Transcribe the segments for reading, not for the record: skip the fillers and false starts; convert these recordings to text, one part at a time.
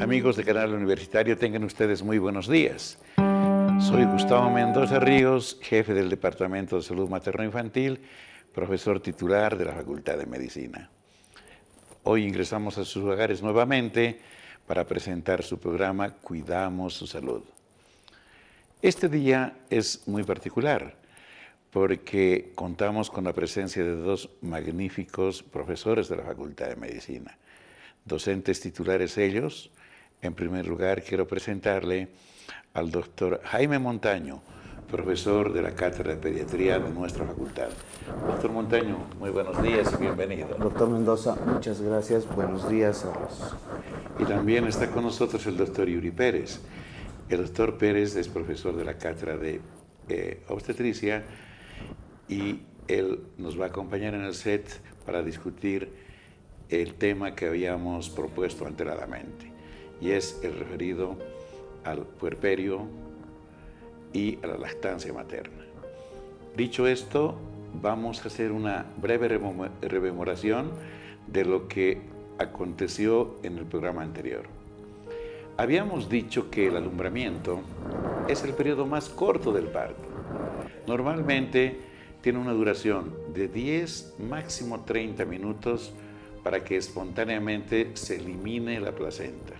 Amigos de Canal Universitario, tengan ustedes muy buenos días. Soy Gustavo Mendoza Ríos, jefe del Departamento de Salud Materno-Infantil, profesor titular de la Facultad de Medicina. Hoy ingresamos a sus hogares nuevamente para presentar su programa Cuidamos su Salud. Este día es muy particular porque contamos con la presencia de dos magníficos profesores de la Facultad de Medicina, docentes titulares ellos. En primer lugar, quiero presentarle al doctor Jaime Montaño, profesor de la Cátedra de Pediatría de nuestra facultad. Doctor Montaño, muy buenos días y bienvenido. Doctor Mendoza, muchas gracias. Buenos días a todos. Y también está con nosotros el doctor Yuri Pérez. El doctor Pérez es profesor de la Cátedra de Obstetricia y él nos va a acompañar en el set para discutir el tema que habíamos propuesto anteriormente, y es el referido al puerperio y a la lactancia materna. Dicho esto, vamos a hacer una breve rememoración de lo que aconteció en el programa anterior. Habíamos dicho que el alumbramiento es el periodo más corto del parto. Normalmente tiene una duración de 10, máximo 30 minutos para que espontáneamente se elimine la placenta.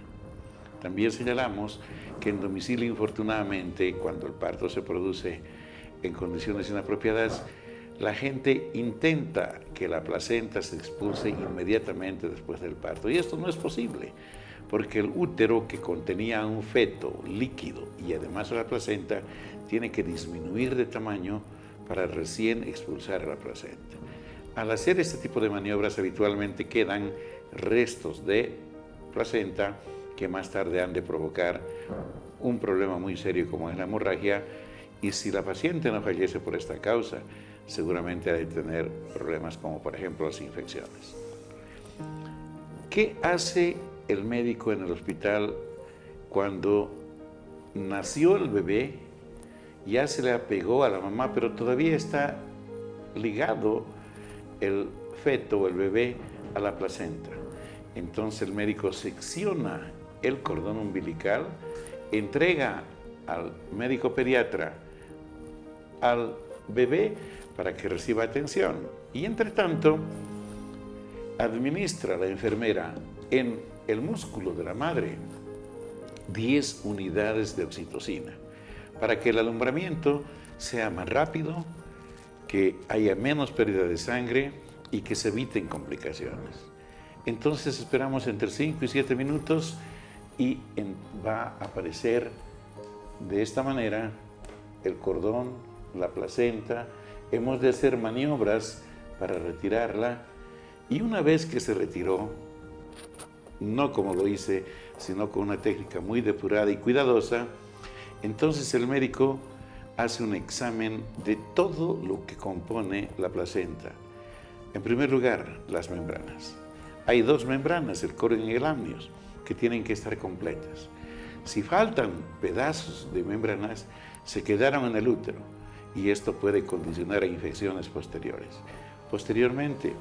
También señalamos que en domicilio, infortunadamente, cuando el parto se produce en condiciones inapropiadas, la gente intenta que la placenta se expulse inmediatamente después del parto. Y esto no es posible, porque el útero, que contenía un feto líquido y además la placenta, tiene que disminuir de tamaño para recién expulsar la placenta. Al hacer este tipo de maniobras, habitualmente quedan restos de placenta que más tarde han de provocar un problema muy serio como es la hemorragia, y si la paciente no fallece por esta causa, seguramente ha de tener problemas como por ejemplo las infecciones. ¿Qué hace el médico en el hospital cuando nació el bebé? Ya se le apegó a la mamá, pero todavía está ligado el feto o el bebé a la placenta. Entonces el médico secciona el cordón umbilical, entrega al médico pediatra al bebé para que reciba atención, y entre tanto administra la enfermera en el músculo de la madre 10 unidades de oxitocina para que el alumbramiento sea más rápido, que haya menos pérdida de sangre y que se eviten complicaciones. Entonces esperamos entre 5 y 7 minutos y va a aparecer de esta manera el cordón, la placenta. Hemos de hacer maniobras para retirarla, y una vez que se retiró, no como lo hice, sino con una técnica muy depurada y cuidadosa, entonces el médico hace un examen de todo lo que compone la placenta. En primer lugar, las membranas. Hay dos membranas, el corion y el amnios, que tienen que estar completas. Si faltan pedazos de membranas, se quedaron en el útero, y esto puede condicionar a infecciones posteriores. Posteriormente,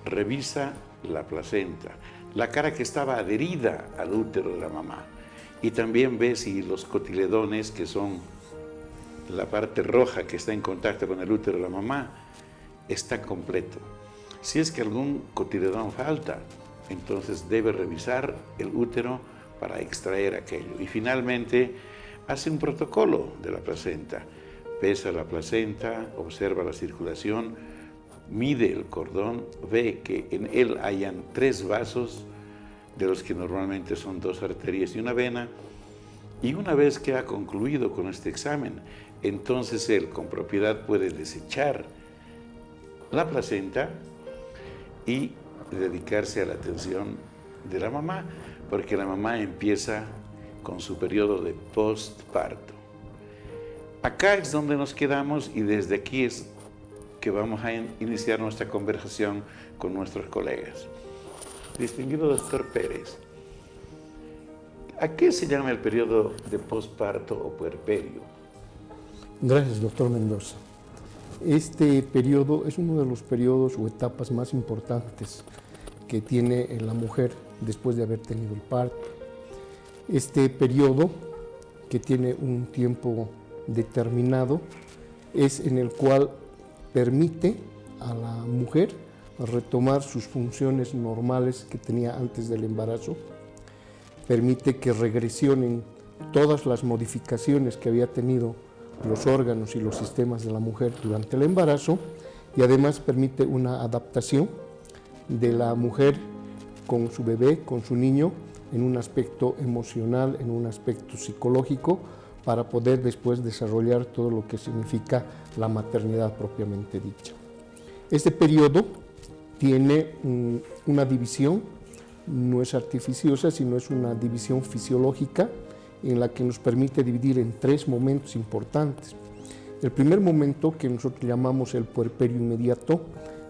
revisa la placenta, la cara que estaba adherida al útero de la mamá, y también ve si los cotiledones, que son la parte roja que está en contacto con el útero de la mamá, está completo. Si es que algún cotiledón falta, entonces debe revisar el útero para extraer aquello. Y finalmente hace un protocolo de la placenta. Pesa la placenta, observa la circulación, mide el cordón, ve que en él hayan 3 vasos, de los que normalmente son 2 arterias y una vena. Y una vez que ha concluido con este examen, entonces él con propiedad puede desechar la placenta y dedicarse a la atención de la mamá, porque la mamá empieza con su periodo de postparto. Acá es donde nos quedamos, y desde aquí es que vamos a iniciar nuestra conversación con nuestros colegas. Distinguido doctor Pérez, ¿a qué se llama el periodo de posparto o puerperio? Gracias, doctor Mendoza. Este periodo es uno de los periodos o etapas más importantes que tiene la mujer después de haber tenido el parto. Este periodo, que tiene un tiempo determinado, es en el cual permite a la mujer retomar sus funciones normales que tenía antes del embarazo, permite que regresionen todas las modificaciones que había tenido los órganos y los sistemas de la mujer durante el embarazo, y además permite una adaptación de la mujer con su bebé, con su niño, en un aspecto emocional, en un aspecto psicológico, para poder después desarrollar todo lo que significa la maternidad propiamente dicha. Este periodo tiene una división, no es artificiosa, sino es una división fisiológica en la que nos permite dividir en 3 momentos importantes. El primer momento, que nosotros llamamos el puerperio inmediato,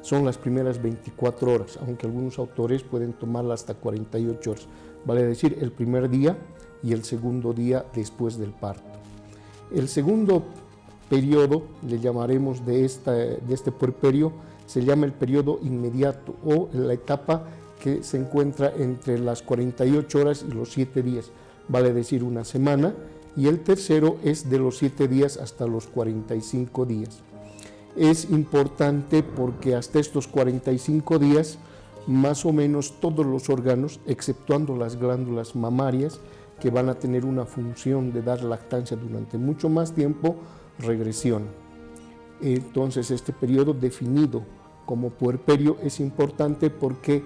son las primeras 24 horas, aunque algunos autores pueden tomarla hasta 48 horas, vale decir el primer día y el segundo día después del parto. El segundo periodo, le llamaremos de este puerperio, se llama el periodo inmediato, o la etapa que se encuentra entre las 48 horas y los 7 días, vale decir una semana, y el tercero es de los 7 días hasta los 45 días. Es importante porque hasta estos 45 días, más o menos todos los órganos, exceptuando las glándulas mamarias, que van a tener una función de dar lactancia durante mucho más tiempo, regresionan. Entonces, este periodo definido como puerperio es importante porque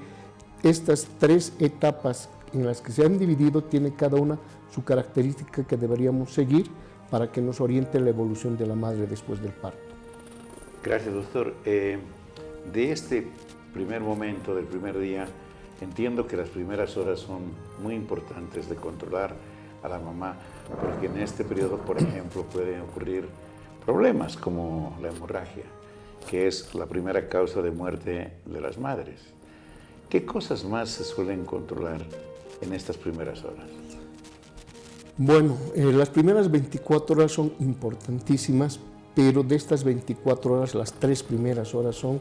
estas 3 etapas en las que se han dividido tiene cada una su característica que deberíamos seguir para que nos oriente la evolución de la madre después del parto. Gracias, doctor. De este primer momento, del primer día, entiendo que las primeras horas son muy importantes de controlar a la mamá, porque en este periodo, por ejemplo, pueden ocurrir problemas como la hemorragia, que es la primera causa de muerte de las madres. ¿Qué cosas más se suelen controlar en estas primeras horas? Bueno, las primeras 24 horas son importantísimas, pero de estas 24 horas, las 3 primeras horas son,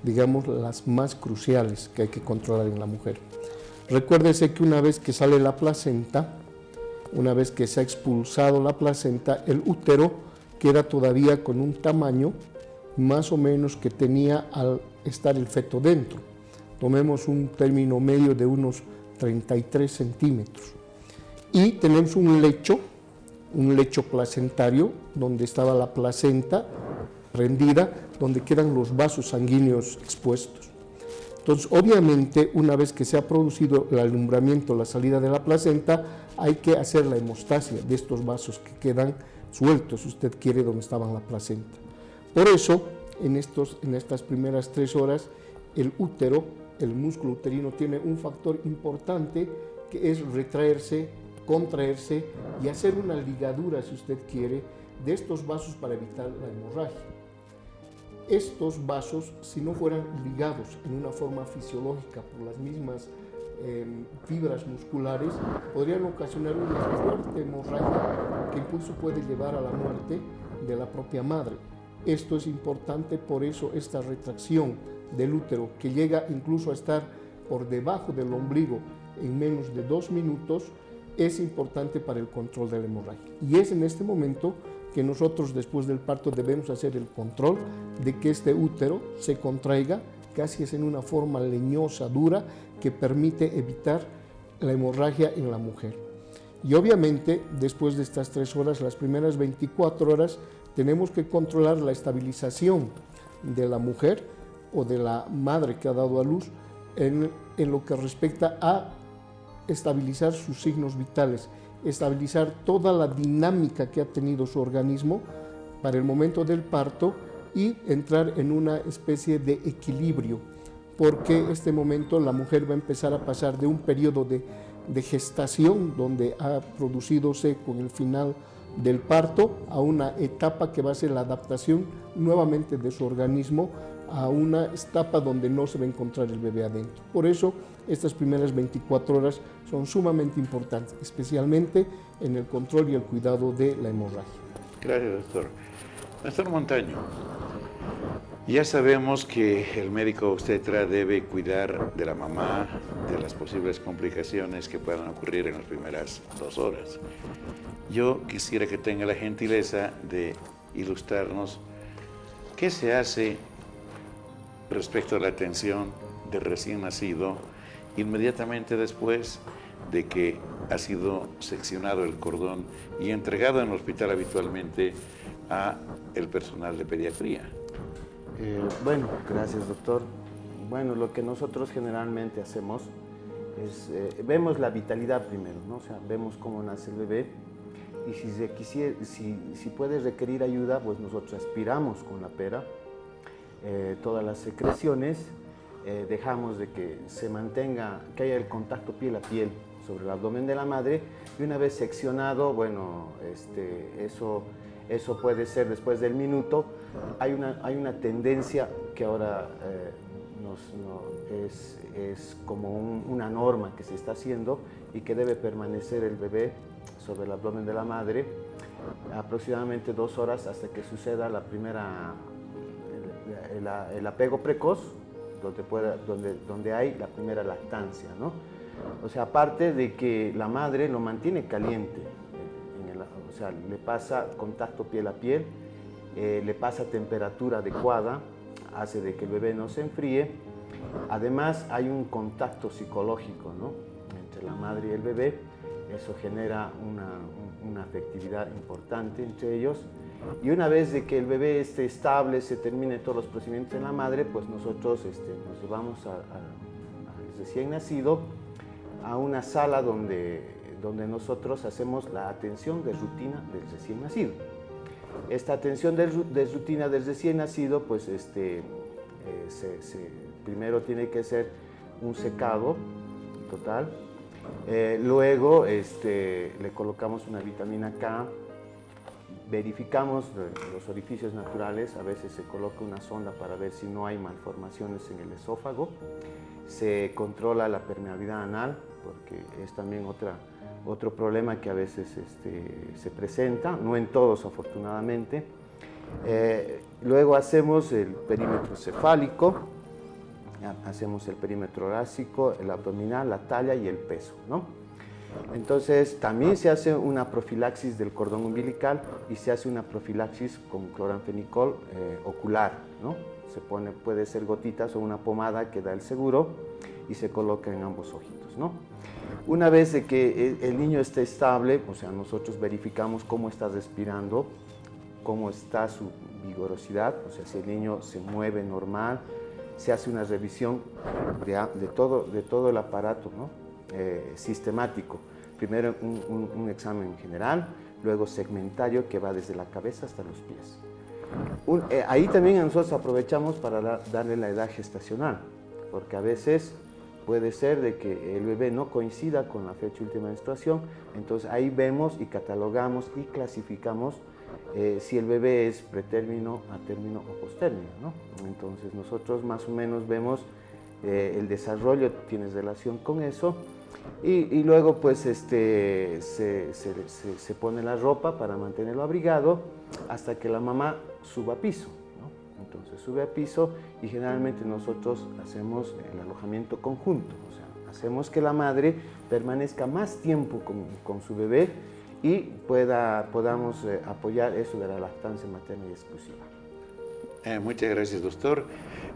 digamos, las más cruciales que hay que controlar en la mujer. Recuérdese que una vez que sale la placenta, una vez que se ha expulsado la placenta, el útero queda todavía con un tamaño más o menos que tenía al estar el feto dentro. Tomemos un término medio de unos 33 centímetros. Y tenemos un lecho placentario, donde estaba la placenta prendida, donde quedan los vasos sanguíneos expuestos. Entonces, obviamente, una vez que se ha producido el alumbramiento, la salida de la placenta, hay que hacer la hemostasia de estos vasos que quedan sueltos, si usted quiere, donde estaba la placenta. Por eso, en estas primeras 3 horas, el útero, el músculo uterino, tiene un factor importante que es retraerse, contraerse y hacer una ligadura, si usted quiere, de estos vasos para evitar la hemorragia. Estos vasos, si no fueran ligados en una forma fisiológica por las mismas fibras musculares, podrían ocasionar una fuerte hemorragia que incluso puede llevar a la muerte de la propia madre. Esto es importante, por eso esta retracción del útero, que llega incluso a estar por debajo del ombligo en menos de 2 minutos, es importante para el control de la hemorragia. Y es en este momento que nosotros, después del parto, debemos hacer el control de que este útero se contraiga, casi es en una forma leñosa, dura, que permite evitar la hemorragia en la mujer. Y obviamente, después de estas 3 horas, las primeras 24 horas, tenemos que controlar la estabilización de la mujer o de la madre que ha dado a luz en lo que respecta a estabilizar sus signos vitales, estabilizar toda la dinámica que ha tenido su organismo para el momento del parto y entrar en una especie de equilibrio, porque este momento la mujer va a empezar a pasar de un periodo de gestación, donde ha producidose con el final del parto, a una etapa que va a ser la adaptación nuevamente de su organismo a una etapa donde no se va a encontrar el bebé adentro. Por eso, estas primeras 24 horas son sumamente importantes, especialmente en el control y el cuidado de la hemorragia. Gracias, doctor. Doctor Montaño, Ya sabemos que el médico obstetra debe cuidar de la mamá, de las posibles complicaciones que puedan ocurrir en las primeras 2 horas. Yo quisiera que tenga la gentileza de ilustrarnos qué se hace respecto a la atención del recién nacido inmediatamente después de que ha sido seccionado el cordón y entregado en el hospital habitualmente a el personal de pediatría. Bueno, gracias, doctor. Bueno, lo que nosotros generalmente hacemos es, vemos la vitalidad primero, ¿no? O sea, vemos cómo nace el bebé y si puede requerir ayuda, pues nosotros aspiramos con la pera todas las secreciones, dejamos de que se mantenga, que haya el contacto piel a piel sobre el abdomen de la madre y una vez seccionado, bueno, eso puede ser después del minuto. Hay una tendencia que ahora es como una norma que se está haciendo y que debe permanecer el bebé sobre el abdomen de la madre aproximadamente 2 horas hasta que suceda el apego precoz, donde hay la primera lactancia, ¿no? O sea, aparte de que la madre lo mantiene caliente, o sea, le pasa contacto piel a piel, le pasa temperatura adecuada, hace de que el bebé no se enfríe. Además, hay un contacto psicológico, ¿no?, entre la madre y el bebé. Eso genera una afectividad importante entre ellos. Y una vez de que el bebé esté estable, se termine todos los procedimientos en la madre, pues nosotros nos llevamos al recién nacido a una sala donde nosotros hacemos la atención de rutina del recién nacido. Esta atención de rutina del recién nacido, pues primero tiene que ser un secado total, luego le colocamos una vitamina K, verificamos los orificios naturales, a veces se coloca una sonda para ver si no hay malformaciones en el esófago, se controla la permeabilidad anal, porque es también otro problema que a veces se presenta, no en todos afortunadamente. Luego hacemos el perímetro cefálico, hacemos el perímetro torácico, el abdominal, la talla y el peso, ¿no? Entonces también se hace una profilaxis del cordón umbilical y se hace una profilaxis con cloranfenicol ocular, ¿no? Puede ser gotitas o una pomada que da el seguro y se coloca en ambos ojitos, ¿no? Una vez de que el niño esté estable, o sea, nosotros verificamos cómo está respirando, cómo está su vigorosidad, o sea, si el niño se mueve normal, se hace una revisión de todo el aparato, ¿no?, sistemático. Primero un examen general, luego segmentario que va desde la cabeza hasta los pies. Ahí también nosotros aprovechamos para darle la edad gestacional, porque a veces puede ser de que el bebé no coincida con la fecha de última menstruación, entonces ahí vemos y catalogamos y clasificamos si el bebé es pretérmino, a término o postérmino, ¿no? Entonces nosotros más o menos vemos el desarrollo, tiene relación con eso, y luego pues se pone la ropa para mantenerlo abrigado hasta que la mamá suba a piso, ¿no? Entonces sube a piso y generalmente nosotros hacemos el alojamiento conjunto, o sea, hacemos que la madre permanezca más tiempo con su bebé y podamos apoyar eso de la lactancia materna y exclusiva. Muchas gracias, doctor.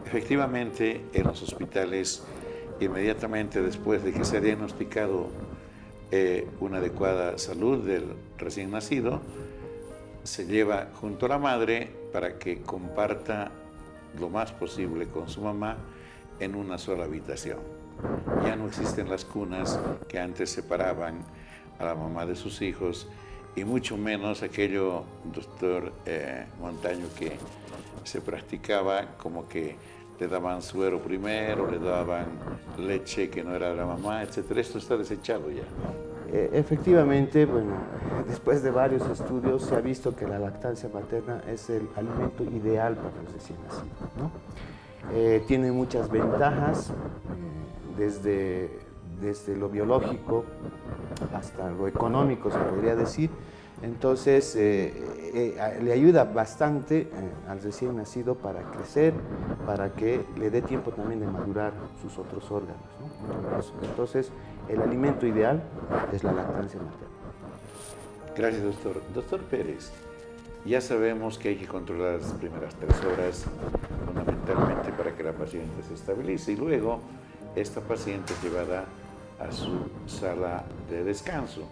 Efectivamente, en los hospitales, inmediatamente después de que se ha diagnosticado una adecuada salud del recién nacido, se lleva junto a la madre para que comparta lo más posible con su mamá en una sola habitación. Ya no existen las cunas que antes separaban a la mamá de sus hijos, y mucho menos aquello, doctor Montaño, que se practicaba como que le daban suero primero, le daban leche que no era de la mamá, etc. Esto está desechado ya. Efectivamente, bueno, después de varios estudios se ha visto que la lactancia materna es el alimento ideal para el recién nacido, ¿no? Tiene muchas ventajas, desde lo biológico hasta lo económico, se podría decir. Entonces, le ayuda bastante al recién nacido para crecer, para que le dé tiempo también de madurar sus otros órganos, ¿no? Entonces, el alimento ideal es la lactancia materna. Gracias, doctor. Doctor Pérez, ya sabemos que hay que controlar las primeras 3 horas, fundamentalmente para que la paciente se estabilice, y luego esta paciente es llevada a su sala de descanso.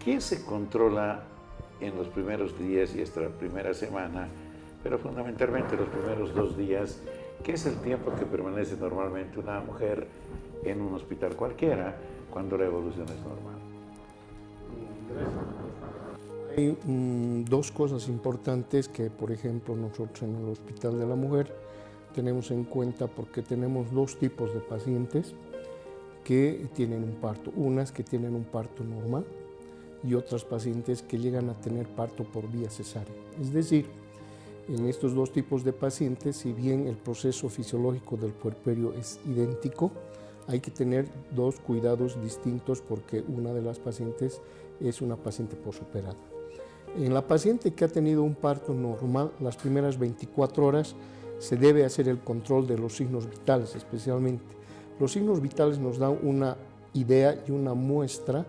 ¿Qué se controla en los primeros días y hasta la primera semana, pero fundamentalmente los primeros 2 días? ¿Qué es el tiempo que permanece normalmente una mujer en un hospital cualquiera cuando la evolución es normal? Hay dos cosas importantes que, por ejemplo, nosotros en el Hospital de la Mujer tenemos en cuenta, porque tenemos 2 tipos de pacientes que tienen un parto. Unas que tienen un parto normal y otras pacientes que llegan a tener parto por vía cesárea. Es decir, en estos 2 tipos de pacientes, si bien el proceso fisiológico del puerperio es idéntico, hay que tener 2 cuidados distintos, porque una de las pacientes es una paciente posoperada. En la paciente que ha tenido un parto normal, las primeras 24 horas se debe hacer el control de los signos vitales, especialmente. Los signos vitales nos dan una idea y una muestra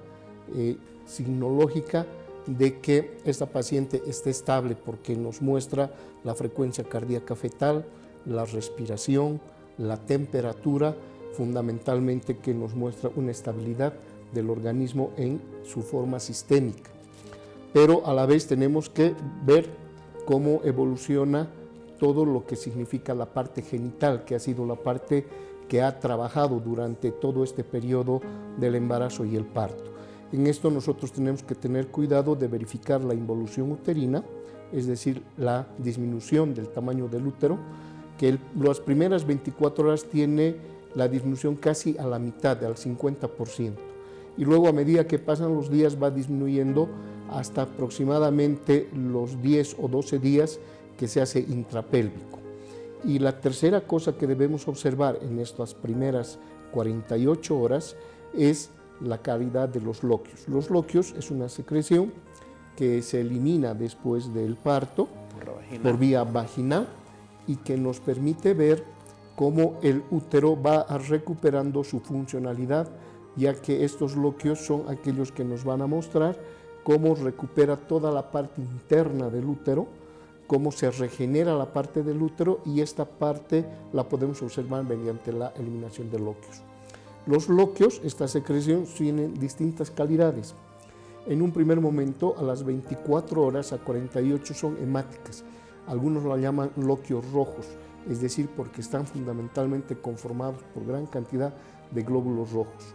signológica de que esta paciente esté estable, porque nos muestra la frecuencia cardíaca fetal, la respiración, la temperatura, fundamentalmente que nos muestra una estabilidad del organismo en su forma sistémica. Pero a la vez tenemos que ver cómo evoluciona todo lo que significa la parte genital, que ha sido la parte que ha trabajado durante todo este periodo del embarazo y el parto. En esto nosotros tenemos que tener cuidado de verificar la involución uterina, es decir, la disminución del tamaño del útero, que las primeras 24 horas tiene la disminución casi a la mitad, al 50%. Y luego, a medida que pasan los días, va disminuyendo hasta aproximadamente los 10 o 12 días que se hace intrapélvico. Y la tercera cosa que debemos observar en estas primeras 48 horas es la calidad de los loquios. Los loquios es una secreción que se elimina después del parto por vía vaginal y que nos permite ver cómo el útero va recuperando su funcionalidad, ya que estos loquios son aquellos que nos van a mostrar cómo recupera toda la parte interna del útero, cómo se regenera la parte del útero, y esta parte la podemos observar mediante la eliminación de loquios. Los loquios, esta secreción, tienen distintas calidades. En un primer momento, a las 24 horas a 48 son hemáticas. Algunos la llaman loquios rojos, es decir, porque están fundamentalmente conformados por gran cantidad de glóbulos rojos.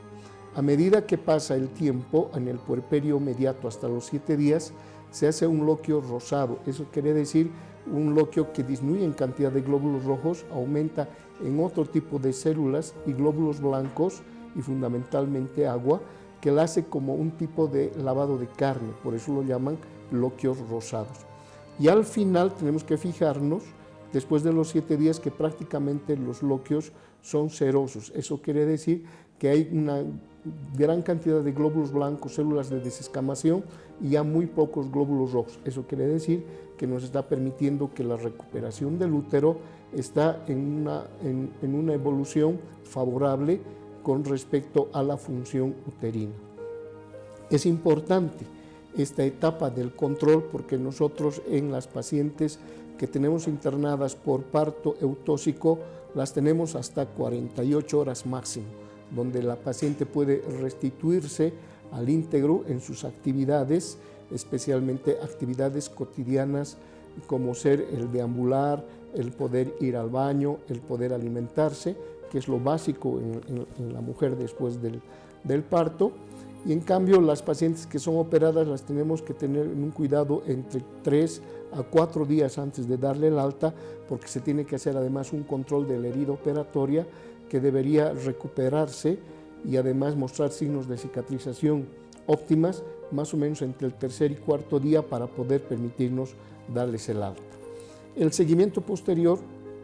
A medida que pasa el tiempo, en el puerperio inmediato hasta los 7 días, se hace un loquio rosado. Eso quiere decir un loquio que disminuye en cantidad de glóbulos rojos, aumenta en otro tipo de células y glóbulos blancos y fundamentalmente agua, que la hace como un tipo de lavado de carne, por eso lo llaman loquios rosados. Y al final tenemos que fijarnos, después de los 7 días, que prácticamente los loquios son cerosos. Eso quiere decir que hay una gran cantidad de glóbulos blancos, células de desescamación, y ya muy pocos glóbulos rojos. Eso quiere decir que nos está permitiendo que la recuperación del útero está en una evolución favorable con respecto a la función uterina. Es importante esta etapa del control, porque nosotros en las pacientes que tenemos internadas por parto eutóxico las tenemos hasta 48 horas máximo, donde la paciente puede restituirse al íntegro en sus actividades, especialmente actividades cotidianas como ser el deambular, el poder ir al baño, el poder alimentarse, que es lo básico en la mujer después del parto. Y en cambio, las pacientes que son operadas las tenemos que tener en un cuidado entre 3 a 4 días antes de darle el alta, porque se tiene que hacer además un control de la herida operatoria que debería recuperarse y además mostrar signos de cicatrización óptimas más o menos entre el 3er y 4.er día para poder permitirnos darles el alta. El seguimiento posterior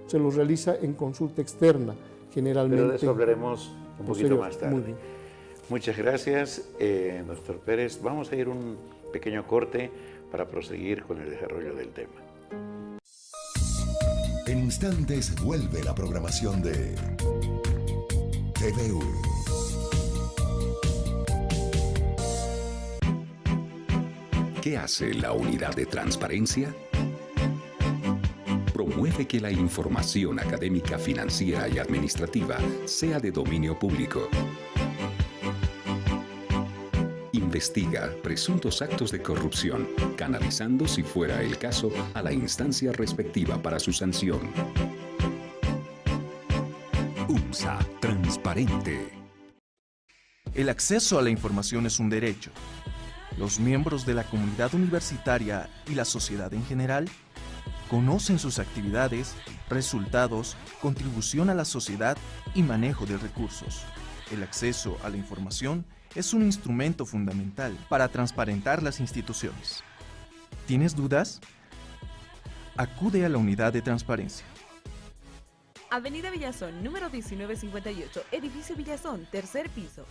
se lo realiza en consulta externa, generalmente. Pero de eso hablaremos un poquito más tarde. Muy bien. Muchas gracias, doctor Pérez. Vamos a ir un pequeño corte para proseguir con el desarrollo del tema. En instantes vuelve la programación de TVU. ¿Qué hace la unidad de transparencia? Promueve que la información académica, financiera y administrativa sea de dominio público. Investiga presuntos actos de corrupción, canalizando, si fuera el caso, a la instancia respectiva para su sanción. UPSA Transparente. El acceso a la información es un derecho. Los miembros de la comunidad universitaria y la sociedad en general conocen sus actividades, resultados, contribución a la sociedad y manejo de recursos. El acceso a la información es un instrumento fundamental para transparentar las instituciones. ¿Tienes dudas? Acude a la unidad de transparencia. Avenida Villazón, número 1958, edificio Villazón, tercer piso.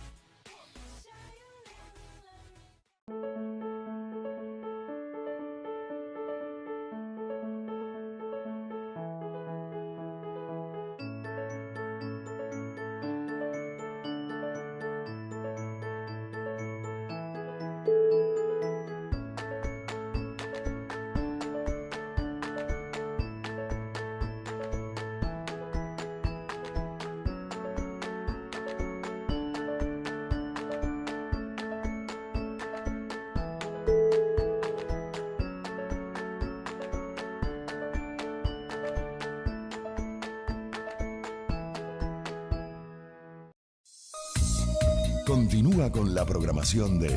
Continúa con la programación de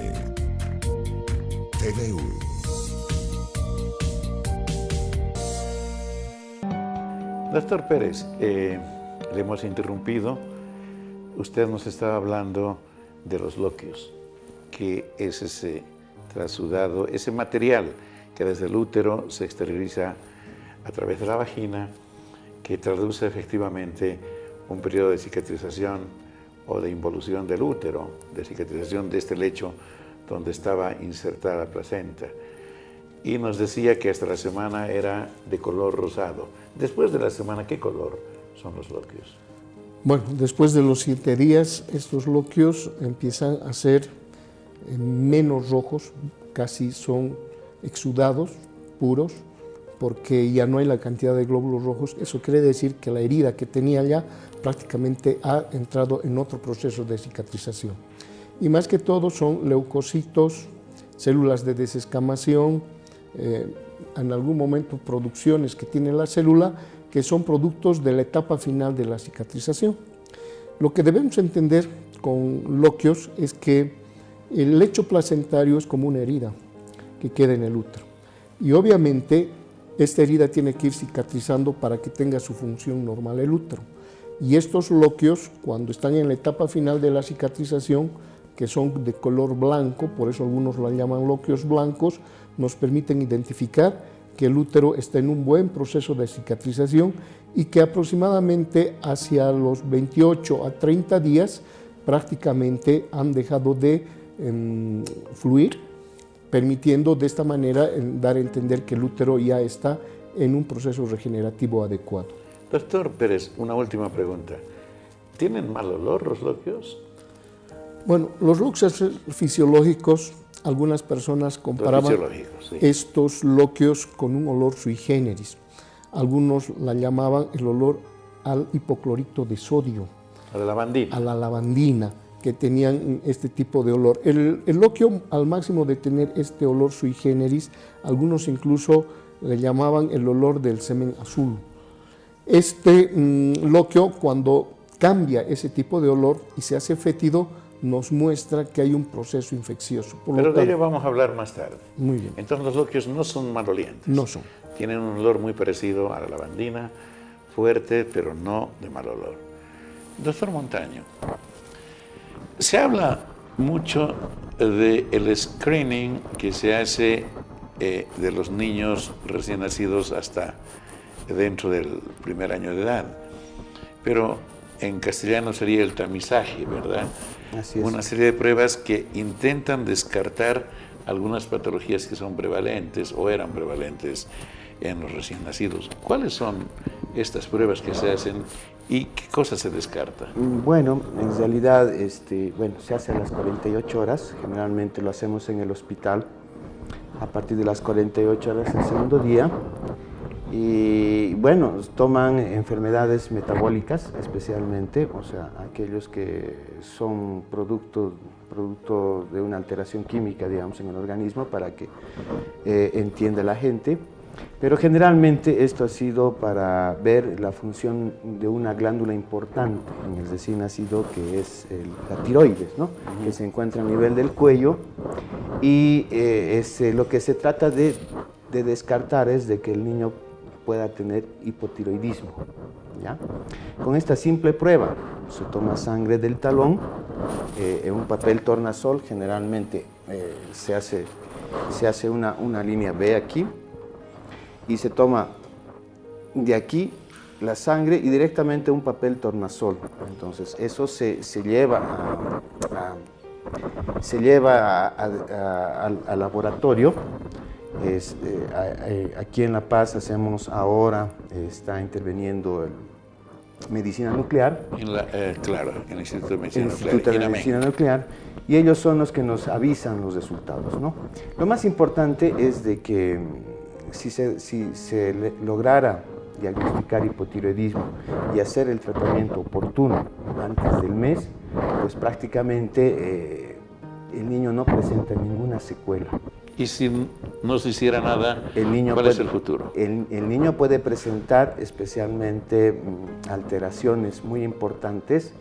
TVU. Doctor Pérez, le hemos interrumpido. Usted nos estaba hablando de los loquios, que es ese trasudado, ese material que desde el útero se exterioriza a través de la vagina, que traduce efectivamente un periodo de cicatrización o de involución del útero, de cicatrización de este lecho donde estaba insertada la placenta. Y nos decía que hasta la semana era de color rosado. Después de la semana, ¿qué color son los loquios? Bueno, después de los 7 días, estos loquios empiezan a ser menos rojos, casi son exudados, puros, porque ya no hay la cantidad de glóbulos rojos. Eso quiere decir que la herida que tenía ya prácticamente ha entrado en otro proceso de cicatrización. Y más que todo son leucocitos, células de desescamación, en algún momento producciones que tiene la célula, que son productos de la etapa final de la cicatrización. Lo que debemos entender con loquios es que el lecho placentario es como una herida que queda en el útero. Y obviamente esta herida tiene que ir cicatrizando para que tenga su función normal el útero. Y estos loquios, cuando están en la etapa final de la cicatrización, que son de color blanco, por eso algunos lo llaman loquios blancos, nos permiten identificar que el útero está en un buen proceso de cicatrización y que aproximadamente hacia los 28 a 30 días prácticamente han dejado de fluir, permitiendo de esta manera dar a entender que el útero ya está en un proceso regenerativo adecuado. Doctor Pérez, una última pregunta. ¿Tienen mal olor los loquios? Bueno, los loquios fisiológicos, algunas personas comparaban sí, estos loquios con un olor sui generis. Algunos la llamaban el olor al hipoclorito de sodio. A la lavandina. A la lavandina, que tenían este tipo de olor. El loquio, al máximo de tener este olor sui generis, algunos incluso le llamaban el olor del semen azul. Este loquio, cuando cambia ese tipo de olor y se hace fétido, nos muestra que hay un proceso infeccioso. Pero de ello vamos a hablar más tarde. Muy bien. Entonces los loquios no son malolientes. No son. Tienen un olor muy parecido a la lavandina, fuerte, pero no de mal olor. Doctor Montaño, se habla mucho del screening que se hace de los niños recién nacidos hasta dentro del primer año de edad, pero en castellano sería el tamizaje, ¿verdad? Así es. Una serie de pruebas que intentan descartar algunas patologías que son prevalentes o eran prevalentes en los recién nacidos. ¿Cuáles son estas pruebas que se hacen y qué cosas se descarta? Bueno, en realidad se hace a las 48 horas, generalmente lo hacemos en el hospital a partir de las 48 horas del segundo día. Y bueno, toman enfermedades metabólicas especialmente, o sea, aquellos que son producto de una alteración química, digamos, en el organismo, para que entienda la gente. Pero generalmente esto ha sido para ver la función de una glándula importante en el recién nacido, que es la tiroides, ¿no? Que se encuentra a nivel del cuello, y lo que se trata de descartar es de que el niño pueda tener hipotiroidismo, ¿ya? Con esta simple prueba se toma sangre del talón en un papel tornasol, generalmente se hace una línea B aquí, y se toma de aquí la sangre y directamente un papel tornasol. Entonces eso se lleva al laboratorio. Aquí en La Paz hacemos ahora, está interviniendo medicina nuclear. Claro, en el Instituto de Medicina el Nuclear. Instituto de Medicina Nuclear, y ellos son los que nos avisan los resultados, ¿no? Lo más importante es de que si se lograra diagnosticar hipotiroidismo y hacer el tratamiento oportuno antes del mes, pues prácticamente el niño no presenta ninguna secuela. Y si no se hiciera nada, ¿cuál es el futuro? El niño puede presentar especialmente alteraciones muy importantes,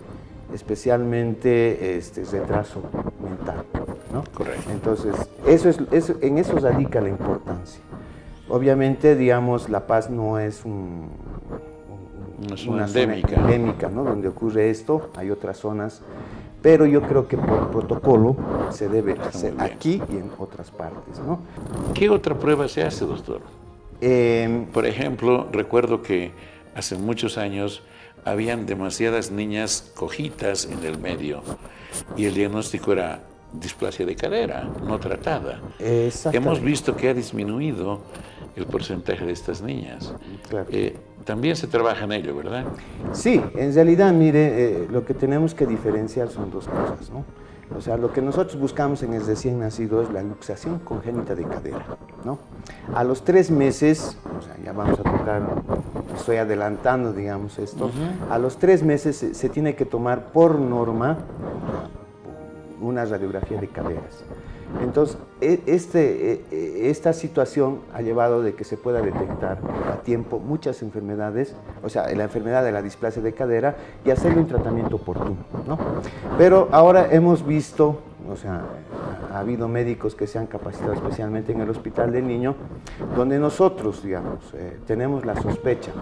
especialmente retraso mental, ¿no? Correcto. Entonces, en eso radica la importancia. Obviamente, digamos, La Paz no es una zona endémica, ¿no? Donde ocurre esto, hay otras zonas, pero yo creo que por protocolo se debe hacer aquí y en otras partes, ¿no? ¿Qué otra prueba se hace, doctor? Por ejemplo, recuerdo que hace muchos años habían demasiadas niñas cojitas en el medio y el diagnóstico era displasia de cadera no tratada. Hemos visto que ha disminuido el porcentaje de estas niñas. Claro. También se trabaja en ello, ¿verdad? Sí, en realidad, mire, lo que tenemos que diferenciar son dos cosas, ¿no? O sea, lo que nosotros buscamos en el recién nacido es la luxación congénita de cadera, ¿no? A los 3 meses, o sea, ya vamos a tocar, estoy adelantando, digamos, esto, a los 3 meses se tiene que tomar por norma una radiografía de caderas. Entonces, esta situación ha llevado de que se pueda detectar a tiempo muchas enfermedades, o sea, la enfermedad de la displasia de cadera, y hacerle un tratamiento oportuno, ¿no? Pero ahora hemos visto, o sea, ha habido médicos que se han capacitado especialmente en el Hospital del Niño, donde nosotros, digamos, tenemos la sospecha,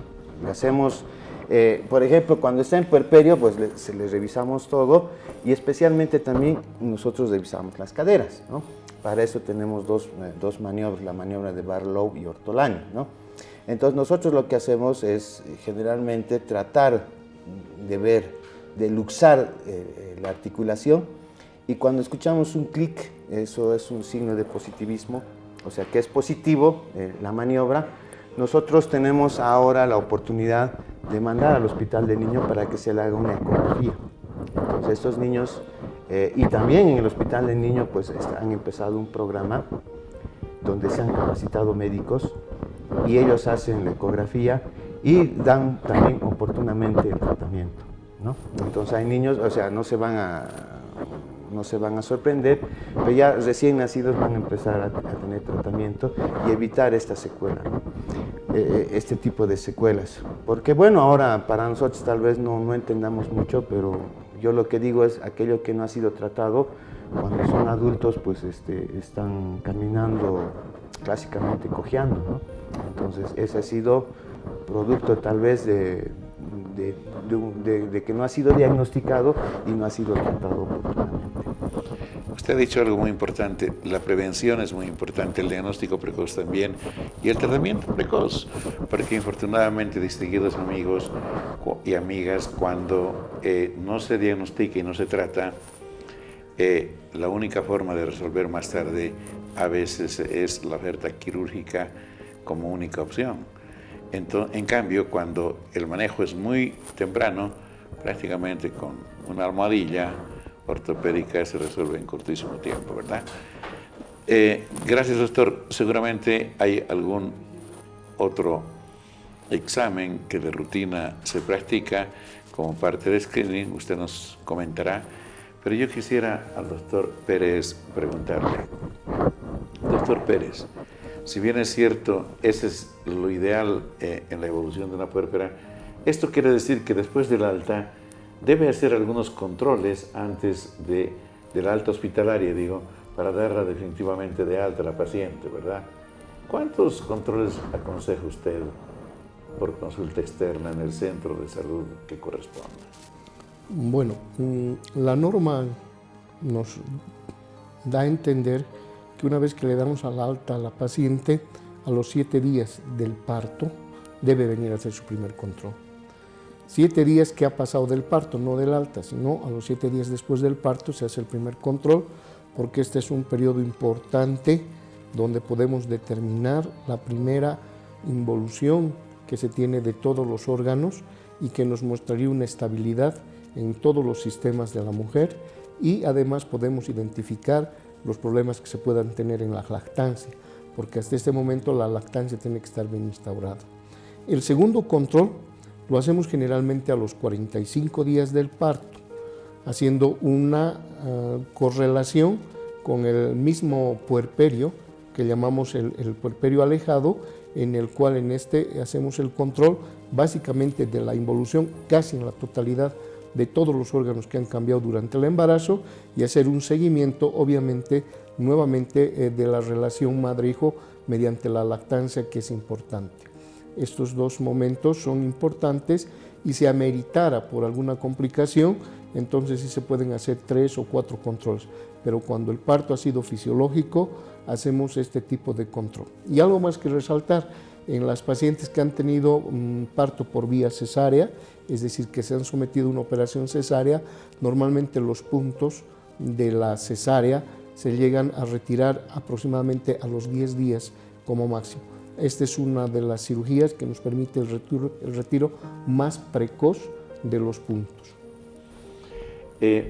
le hacemos... por ejemplo, cuando está en puerperio, pues le revisamos todo, y especialmente también nosotros revisamos las caderas, ¿no? Para eso tenemos dos maniobras, la maniobra de Barlow y Ortolani, ¿no? Entonces nosotros lo que hacemos es generalmente tratar de luxar la articulación, y cuando escuchamos un clic, eso es un signo de positivismo, o sea que es positivo la maniobra. Nosotros tenemos ahora la oportunidad de mandar al Hospital del Niño para que se le haga una ecografía. Entonces estos niños, y también en el Hospital del Niño, pues han empezado un programa donde se han capacitado médicos y ellos hacen la ecografía y dan también oportunamente el tratamiento, ¿no? Entonces hay niños, o sea, no se van a sorprender, pero ya recién nacidos van a empezar a tener tratamiento y evitar esta secuela, ¿no? Este tipo de secuelas. Porque bueno, ahora para nosotros tal vez no entendamos mucho, pero yo lo que digo es aquello que no ha sido tratado, cuando son adultos pues están caminando clásicamente cojeando, ¿no? Entonces ese ha sido producto tal vez de que no ha sido diagnosticado y no ha sido tratado oportunamente. Usted ha dicho algo muy importante, la prevención es muy importante, el diagnóstico precoz también y el tratamiento precoz, porque infortunadamente, distinguidos amigos y amigas, cuando no se diagnostica y no se trata, la única forma de resolver más tarde a veces es la oferta quirúrgica como única opción. En cambio, cuando el manejo es muy temprano, prácticamente con una almohadilla ortopédica se resuelve en cortísimo tiempo, ¿verdad? Gracias, doctor. Seguramente hay algún otro examen que de rutina se practica como parte del screening, usted nos comentará, pero yo quisiera al doctor Pérez preguntarle. Doctor Pérez, si bien es cierto, ese es lo ideal en la evolución de una puérpera, esto quiere decir que después del alta debe hacer algunos controles antes de la alta hospitalaria, digo, para darla definitivamente de alta a la paciente, ¿verdad? ¿Cuántos controles aconseja usted por consulta externa en el centro de salud que corresponda? Bueno, la norma nos da a entender que una vez que le damos al alta a la paciente, a los 7 días del parto, debe venir a hacer su primer control. 7 días que ha pasado del parto, no del alta, sino a los 7 días después del parto se hace el primer control, porque este es un periodo importante donde podemos determinar la primera involución que se tiene de todos los órganos y que nos mostraría una estabilidad en todos los sistemas de la mujer, y además podemos identificar los problemas que se puedan tener en la lactancia, porque hasta este momento la lactancia tiene que estar bien instaurada. El segundo control lo hacemos generalmente a los 45 días del parto, haciendo una correlación con el mismo puerperio que llamamos el puerperio alejado, en el cual en este hacemos el control básicamente de la involución casi en la totalidad de todos los órganos que han cambiado durante el embarazo, y hacer un seguimiento obviamente nuevamente de la relación madre-hijo mediante la lactancia, que es importante. Estos dos momentos son importantes, y si ameritara por alguna complicación, entonces sí se pueden hacer 3 o 4 controles, pero cuando el parto ha sido fisiológico, hacemos este tipo de control. Y algo más que resaltar, en las pacientes que han tenido parto por vía cesárea, es decir, que se han sometido a una operación cesárea, normalmente los puntos de la cesárea se llegan a retirar aproximadamente a los 10 días como máximo. Esta es una de las cirugías que nos permite el retiro más precoz de los puntos.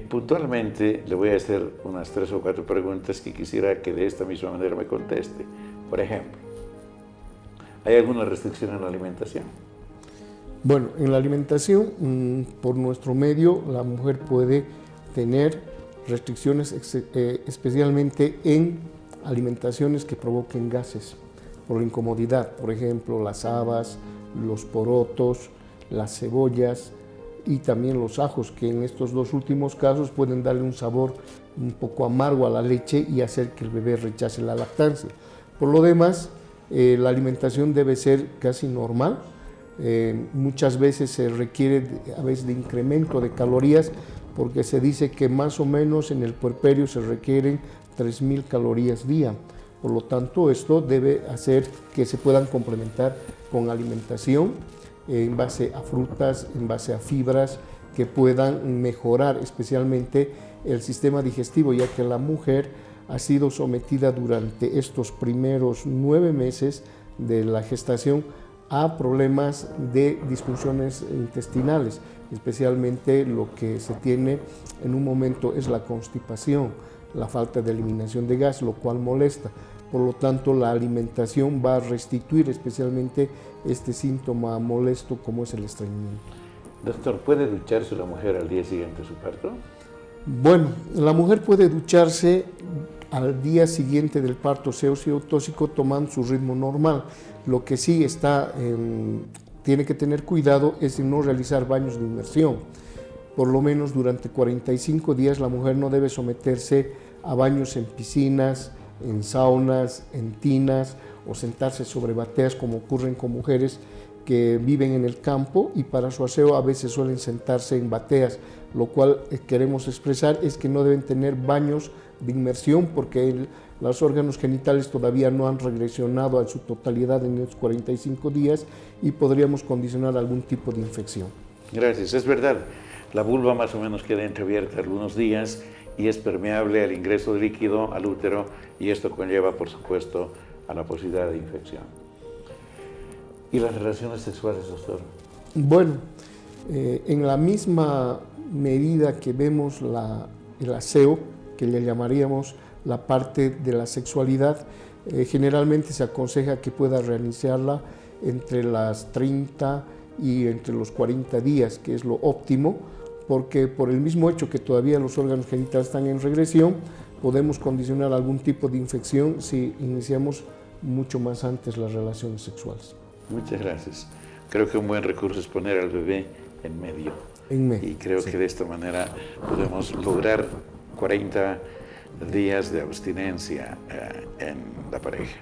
Puntualmente le voy a hacer unas 3 o 4 preguntas que quisiera que de esta misma manera me conteste. Por ejemplo, ¿hay alguna restricción en la alimentación? Bueno, en la alimentación, por nuestro medio, la mujer puede tener restricciones especialmente en alimentaciones que provoquen gases por la incomodidad, por ejemplo, las habas, los porotos, las cebollas y también los ajos, que en estos dos últimos casos pueden darle un sabor un poco amargo a la leche y hacer que el bebé rechace la lactancia. Por lo demás, la alimentación debe ser casi normal. Muchas veces se requiere a veces de incremento de calorías, porque se dice que más o menos en el puerperio se requieren 3.000 calorías día. Por lo tanto, esto debe hacer que se puedan complementar con alimentación en base a frutas, en base a fibras, que puedan mejorar especialmente el sistema digestivo, ya que la mujer ha sido sometida durante estos primeros 9 meses de la gestación a problemas de disfunciones intestinales, especialmente lo que se tiene en un momento es la constipación, la falta de eliminación de gas, lo cual molesta. Por lo tanto, la alimentación va a restituir especialmente este síntoma molesto como es el estreñimiento. Doctor, ¿puede ducharse la mujer al día siguiente de su parto? Bueno, la mujer puede ducharse al día siguiente del parto seo-tóxico tomando su ritmo normal. Lo que sí tiene que tener cuidado es en no realizar baños de inmersión. Por lo menos durante 45 días la mujer no debe someterse a baños en piscinas, en saunas, en tinas o sentarse sobre bateas, como ocurren con mujeres que viven en el campo y para su aseo a veces suelen sentarse en bateas. Lo cual queremos expresar es que no deben tener baños de inmersión, porque los órganos genitales todavía no han regresionado a su totalidad en estos 45 días y podríamos condicionar algún tipo de infección. Gracias, es verdad. La vulva más o menos queda entreabierta algunos días y es permeable al ingreso de líquido al útero, y esto conlleva, por supuesto, a la posibilidad de infección. ¿Y las relaciones sexuales, doctor? Bueno, en la misma medida que vemos el aseo, que le llamaríamos la parte de la sexualidad, generalmente se aconseja que pueda reiniciarla entre las 30 y entre los 40 días, que es lo óptimo, porque por el mismo hecho que todavía los órganos genitales están en regresión, podemos condicionar algún tipo de infección si iniciamos mucho más antes las relaciones sexuales. Muchas gracias. Creo que un buen recurso es poner al bebé en medio. Y creo que de esta manera podemos lograr 40 días de abstinencia en la pareja.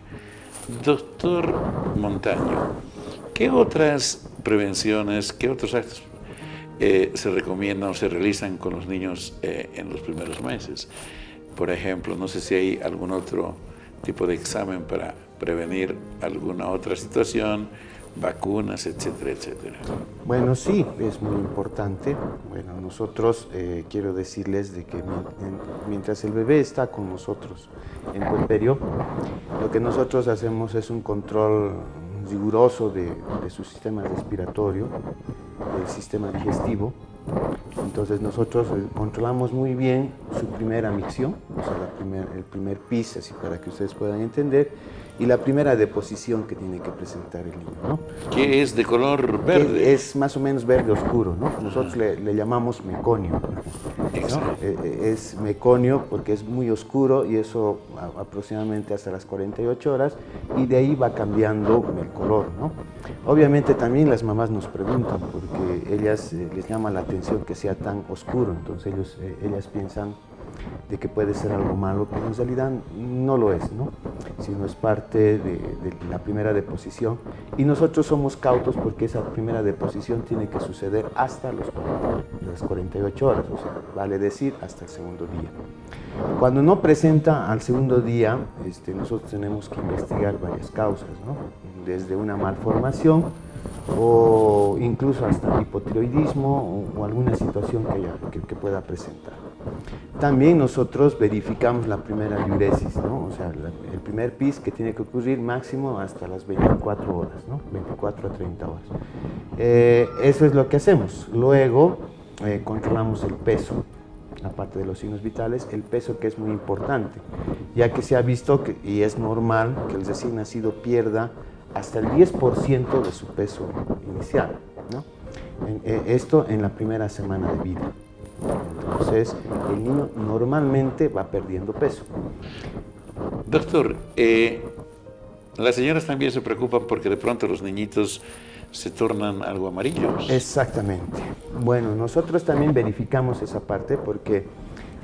Doctor Montaño, ¿qué otras prevenciones, qué otros actos se recomiendan o se realizan con los niños en los primeros meses? Por ejemplo, no sé si hay algún otro tipo de examen para prevenir alguna otra situación, vacunas, etcétera, etcétera. Bueno, sí, es muy importante. Bueno, nosotros quiero decirles de que mientras el bebé está con nosotros en puerperio, lo que nosotros hacemos es un control riguroso de su sistema respiratorio, del sistema digestivo. Entonces nosotros controlamos muy bien su primera micción, o sea, el primer pis, así para que ustedes puedan entender, y la primera deposición que tiene que presentar el niño, ¿no? ¿Qué es de color verde? Es más o menos verde oscuro, ¿no? Nosotros le llamamos meconio, ¿no? Es meconio porque es muy oscuro y eso aproximadamente hasta las 48 horas, y de ahí va cambiando el color, ¿no? Obviamente también las mamás nos preguntan porque ellas les llama la atención que sea tan oscuro, entonces ellas piensan de que puede ser algo malo, pero en realidad no lo es, ¿no? Sino es parte de la primera deposición, y nosotros somos cautos porque esa primera deposición tiene que suceder hasta las 48 horas, o sea, vale decir hasta el segundo día. Cuando no presenta al segundo día, nosotros tenemos que investigar varias causas, ¿no? Desde una malformación o incluso hasta hipotiroidismo o alguna situación que pueda presentar. También nosotros verificamos la primera diuresis, ¿no? O sea, el primer pis que tiene que ocurrir máximo hasta las 24 horas, ¿no? 24 a 30 horas. Eso es lo que hacemos. Luego controlamos el peso, aparte de los signos vitales, el peso, que es muy importante, ya que se ha visto y es normal que el recién nacido pierda hasta el 10% de su peso inicial, ¿no? Esto en la primera semana de vida. Entonces, el niño normalmente va perdiendo peso. Doctor, las señoras también se preocupan porque de pronto los niñitos se tornan algo amarillos. Exactamente. Bueno, nosotros también verificamos esa parte porque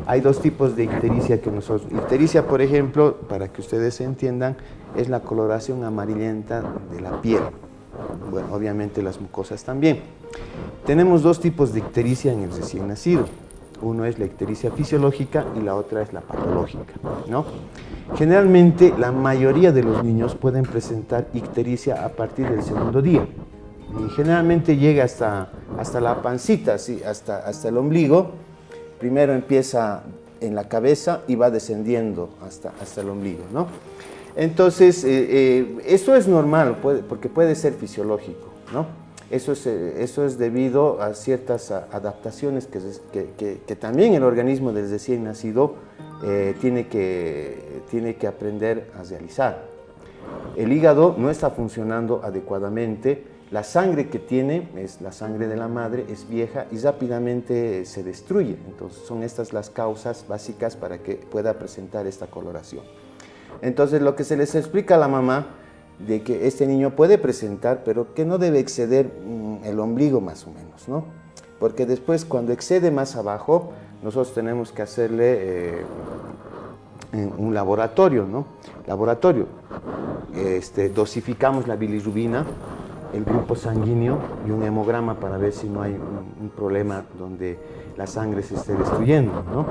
hay dos tipos de ictericia que nosotros... Ictericia, por ejemplo, para que ustedes entiendan, es la coloración amarillenta de la piel. Bueno, obviamente las mucosas también. Tenemos dos tipos de ictericia en el recién nacido. Uno es la ictericia fisiológica y la otra es la patológica, ¿no? Generalmente, la mayoría de los niños pueden presentar ictericia a partir del segundo día. Y generalmente llega hasta la pancita, ¿sí? hasta el ombligo. Primero empieza en la cabeza y va descendiendo hasta el ombligo, ¿no? Entonces, eso es normal, porque puede ser fisiológico, ¿no? Eso es debido a ciertas adaptaciones que también el organismo del recién nacido tiene que aprender a realizar. El hígado no está funcionando adecuadamente. La sangre que tiene, es la sangre de la madre, es vieja y rápidamente se destruye. Entonces son estas las causas básicas para que pueda presentar esta coloración. Entonces lo que se les explica a la mamá de que este niño puede presentar, pero que no debe exceder el ombligo más o menos, ¿no? Porque después cuando excede más abajo, nosotros tenemos que hacerle un laboratorio, ¿no? Laboratorio. Dosificamos la bilirrubina, el grupo sanguíneo y un hemograma para ver si no hay un problema donde la sangre se esté destruyendo, ¿no?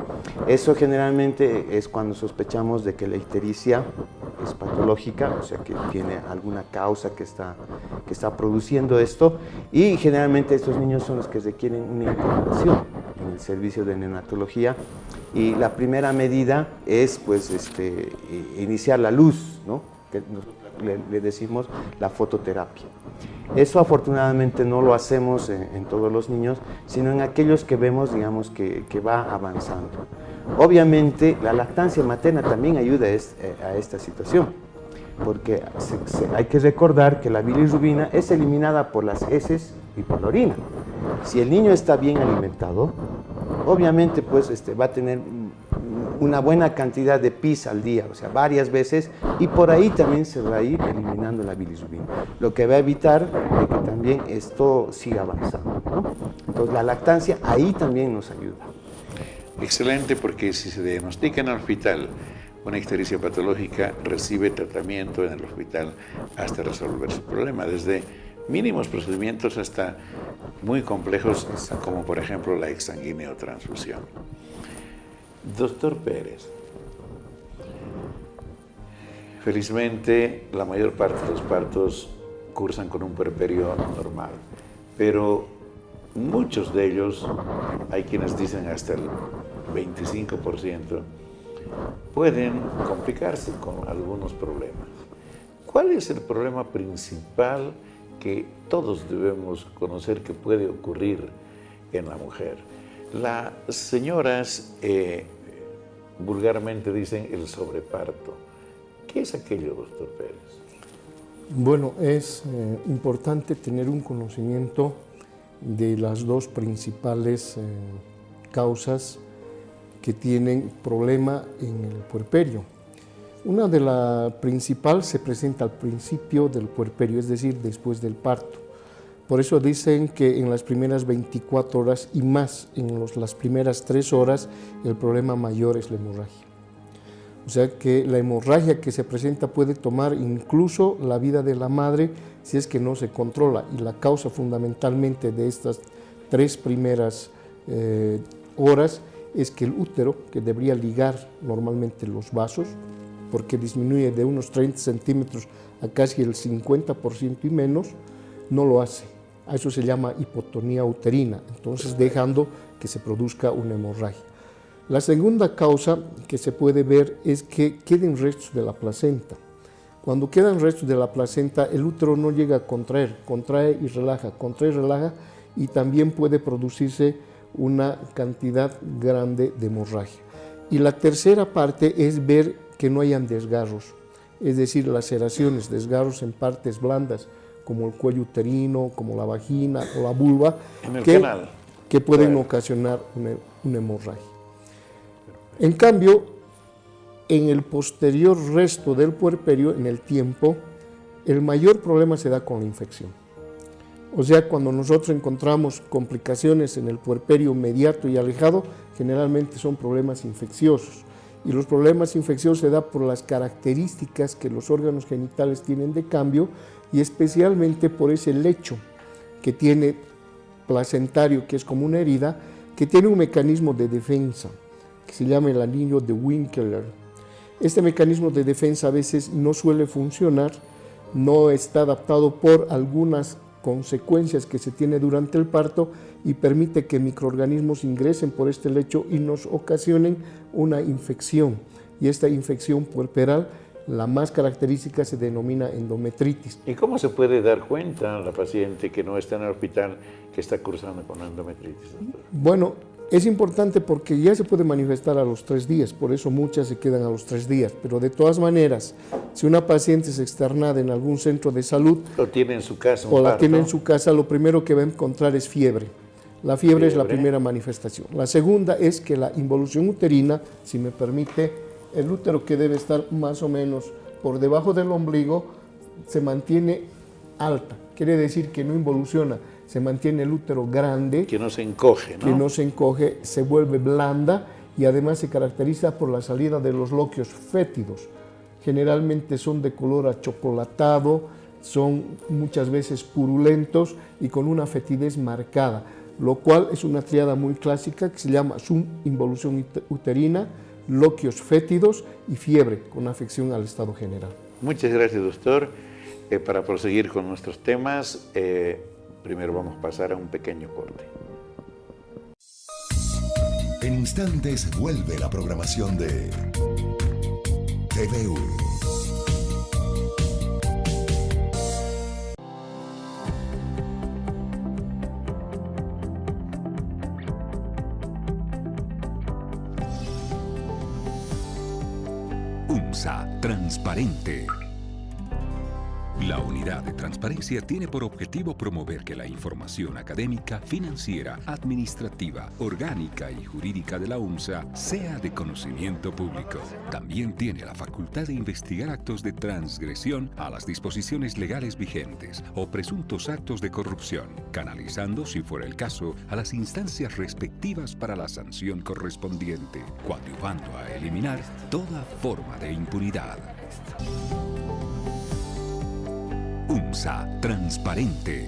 Eso generalmente es cuando sospechamos de que la ictericia es patológica, o sea que tiene alguna causa que está produciendo esto, y generalmente estos niños son los que requieren una incorporación en el servicio de neonatología Y la primera medida es pues, iniciar la luz, ¿no? Que nosotros le decimos la fototerapia. Eso afortunadamente no lo hacemos en todos los niños, sino en aquellos que vemos, digamos, que va avanzando. Obviamente la lactancia materna también ayuda a esta situación, porque hay que recordar que la bilirrubina es eliminada por las heces y por la orina. Si el niño está bien alimentado, obviamente pues, va a tener una buena cantidad de pis al día, o sea, varias veces, y por ahí también se va a ir eliminando la bilirrubina, lo que va a evitar de que también esto siga avanzando, ¿no? Entonces la lactancia ahí también nos ayuda. Excelente, porque si se diagnostica en el hospital una ictericia patológica, recibe tratamiento en el hospital hasta resolver su problema, desde mínimos procedimientos hasta muy complejos, como por ejemplo la exsanguineotransfusión. Doctor Pérez, felizmente la mayor parte de los partos cursan con un puerperio normal, pero muchos de ellos, hay quienes dicen hasta el 25%, pueden complicarse con algunos problemas. ¿Cuál es el problema principal que todos debemos conocer que puede ocurrir en la mujer? Las señoras vulgarmente dicen el sobreparto. ¿Qué es aquello, doctor Pérez? Bueno, es importante tener un conocimiento de las dos principales causas que tienen problema en el puerperio. Una de la principal se presenta al principio del puerperio, es decir, después del parto. Por eso dicen que en las primeras 24 horas y más en las primeras 3 horas el problema mayor es la hemorragia. O sea que la hemorragia que se presenta puede tomar incluso la vida de la madre si es que no se controla, y la causa fundamentalmente de estas 3 primeras horas es que el útero, que debería ligar normalmente los vasos, porque disminuye de unos 30 centímetros a casi el 50% y menos, no lo hace. A eso se llama hipotonía uterina, entonces dejando que se produzca una hemorragia. La segunda causa que se puede ver es que queden restos de la placenta. Cuando quedan restos de la placenta, el útero no llega a contraer, contrae y relaja, y también puede producirse una cantidad grande de hemorragia. Y la tercera parte es ver que no hayan desgarros, es decir, laceraciones, desgarros en partes blandas, como el cuello uterino, como la vagina o la vulva, que pueden ocasionar una hemorragia. En cambio, en el posterior resto del puerperio, en el tiempo, el mayor problema se da con la infección. O sea, cuando nosotros encontramos complicaciones en el puerperio inmediato y alejado, generalmente son problemas infecciosos. Y los problemas infecciosos se dan por las características que los órganos genitales tienen de cambio, y especialmente por ese lecho que tiene placentario, que es como una herida, que tiene un mecanismo de defensa, que se llama el anillo de Winkler. Este mecanismo de defensa a veces no suele funcionar, no está adaptado por algunas consecuencias que se tiene durante el parto, y permite que microorganismos ingresen por este lecho y nos ocasionen una infección. Y esta infección puerperal, la más característica, se denomina endometritis. ¿Y cómo se puede dar cuenta la paciente que no está en el hospital que está cursando con endometritis, doctor? Bueno, es importante porque ya se puede manifestar a los 3 días, por eso muchas se quedan a los 3 días, pero de todas maneras, si una paciente es externada en algún centro de salud o tiene en su casa o la tiene en su casa, lo primero que va a encontrar es fiebre. La fiebre es la primera manifestación. La segunda es que la involución uterina, si me permite, el útero, que debe estar más o menos por debajo del ombligo, se mantiene alta. Quiere decir que no involuciona, se mantiene el útero grande. Que no se encoge, ¿no? Que no se encoge, se vuelve blanda, y además se caracteriza por la salida de los loquios fétidos. Generalmente son de color achocolatado, son muchas veces purulentos y con una fetidez marcada, lo cual es una tríada muy clásica que se llama subinvolución uterina, loquios fétidos y fiebre con afección al estado general. Muchas gracias, doctor. Para proseguir con nuestros temas, primero vamos a pasar a un pequeño corte. En instantes vuelve la programación de TVU. UMSA Transparente. La Unidad de Transparencia tiene por objetivo promover que la información académica, financiera, administrativa, orgánica y jurídica de la UMSA sea de conocimiento público. También tiene la facultad de investigar actos de transgresión a las disposiciones legales vigentes o presuntos actos de corrupción, canalizando, si fuera el caso, a las instancias respectivas para la sanción correspondiente, coadyuvando a eliminar toda forma de impunidad. UMSA Transparente.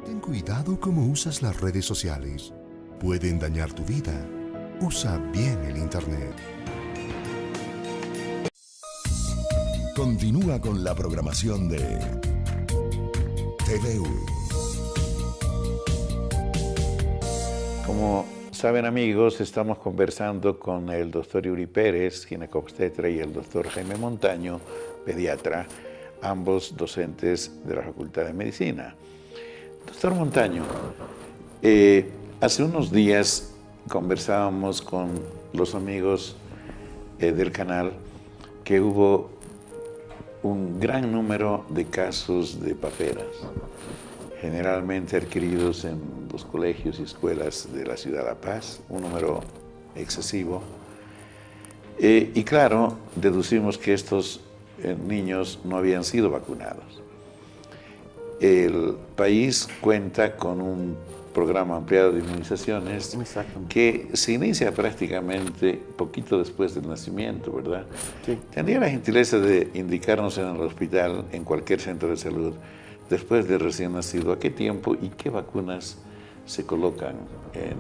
Ten cuidado cómo usas las redes sociales. Pueden dañar tu vida. Usa bien el Internet. Continúa con la programación de TVU. Como saben, amigos, estamos conversando con el doctor Yuri Pérez, ginecobstetra, y el doctor Jaime Montaño, pediatra, ambos docentes de la Facultad de Medicina. Doctor Montaño, hace unos días conversábamos con los amigos del canal que hubo un gran número de casos de paperas, generalmente adquiridos en los colegios y escuelas de la ciudad de La Paz, un número excesivo. Y claro, deducimos que estos niños no habían sido vacunados. El país cuenta con un programa ampliado de inmunizaciones que se inicia prácticamente poquito después del nacimiento, ¿verdad? Sí. ¿Tendría la gentileza de indicarnos en el hospital, en cualquier centro de salud, después de recién nacido, a qué tiempo y qué vacunas se colocan en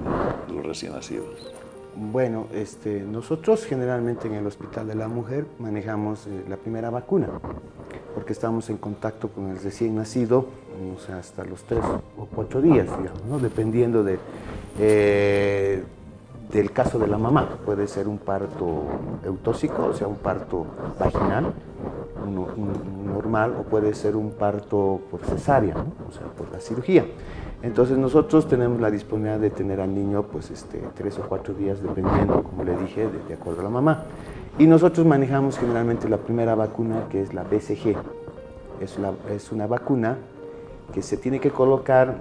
los recién nacidos? Bueno, nosotros generalmente en el Hospital de la Mujer manejamos la primera vacuna, porque estamos en contacto con el recién nacido, o sea, hasta los 3 o 4 días, digamos, ¿no? Dependiendo del caso de la mamá. Puede ser un parto eutóxico, o sea, un parto vaginal, un normal, o puede ser un parto por cesárea, ¿no? O sea, por la cirugía. Entonces nosotros tenemos la disponibilidad de tener al niño 3 o 4 días, dependiendo, como le dije, de acuerdo a la mamá. Y nosotros manejamos generalmente la primera vacuna, que es la BCG. Es una vacuna que se tiene que colocar